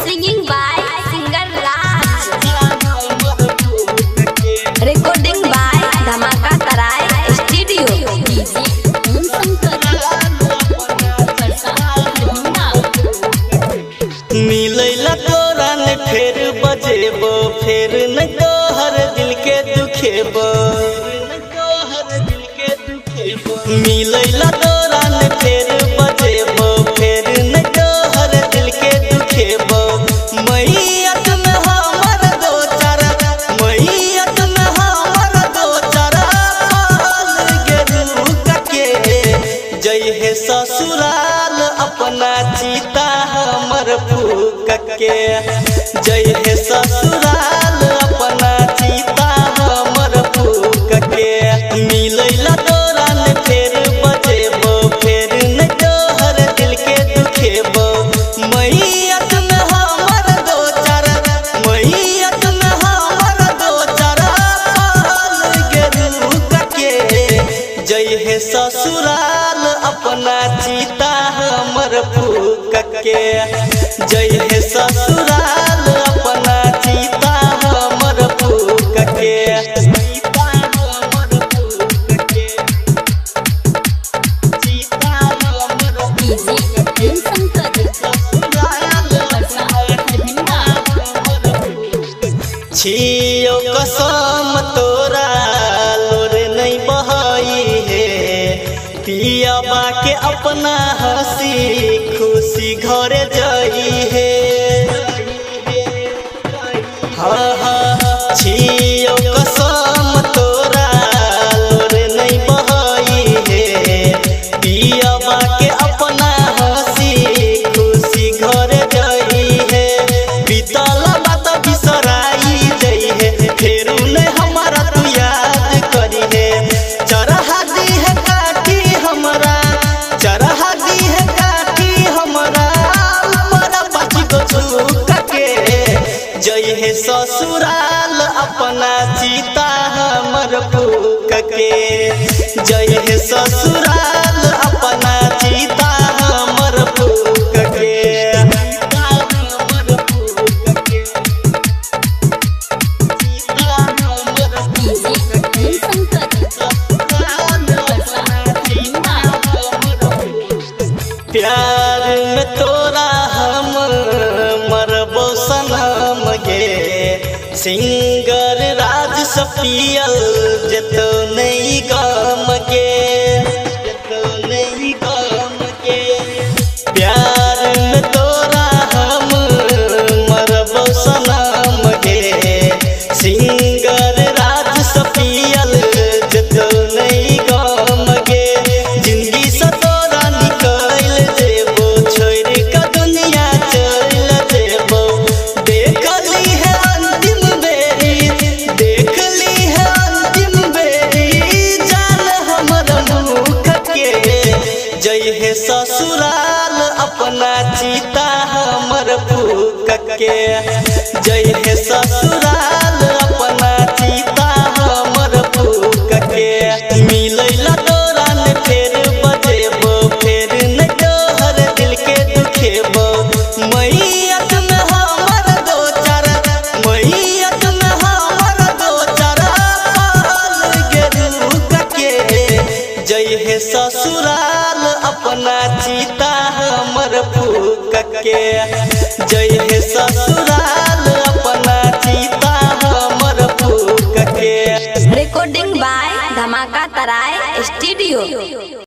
Singing by singer Raj. Recording by Dhamaka Tarai Studio. मिलैला तोरा ने फेर बजेबो फेर न तोहर दिल के दुखेबो मिलैला तोरा ने फेर बजेबो फेर न तोहर दिल के दुखेबो मैयत में हमर दो चारा मैयत में हमर दो चारा पाल गेरू के जय हे ससुराल अपना चीता हमर फूक के जय हे ससुराल अपना चीता हमर फूक के मिलैला तोरा ने फेर बजेबो फेर न तोहर दिल के दुखेबो मैयत में हमर दो चारा मैयत में हमर दो चारा पाल गेरू के जय हे ससुराल अपना चीता हमर फूक के जय हे ससुराल अपना चीता हमर फूक के चीता हमर फूक के चीता हमर छियो कसम तोरा लोर नहीं बहाई है पिया बाके अपना हंसी खुशी घर जाई है हाँ हाँ छियो कसम तोरा लोर नहीं बहाई है पिया बाके अपना हंसी खुशी घर जाई है बीतल बात बिसराई जाई है फेरू ने हमारा तू याद करी है चरहा दी है काटी हमरा चरहा दी है काटी हमरा बड़ा पाची को छूक के जय हे ससुराल अपना चीता हमर फूक के जय हे ससुराल अपना चीता हमर फूक के प्यार में तोरा हम मरबो सनम गे सिंगर राज सपियल जतो नहीं गम गे जतो नहीं गम गे प्यार में तोरा हम मरबो सनम गे सिंगर राज सपियल जतो नहीं गम गे जिंदगी से तोरा निकल जेबो छोड़ के दुनिया चल जेबो देख ली है अंतिम बेरी देख ली है अंतिम बेरी जान हमर मुख के जय हे ससुराल अपना चीता हमर फूक के जय हे ससुराल अपना चीता हमर फूक के मिलैला तोरा ने फेर बजेबो फेर न तोहर दिल के दुखेबो मैयत में हमर दो चारा मैयत में हमर दो चारा पाल गेरू के जय हे ससुराल अपना चीता हमर फूक के जय हे ससुराल अपना चीता हमर फूक के Recording by Dhamaka Tarai Studio.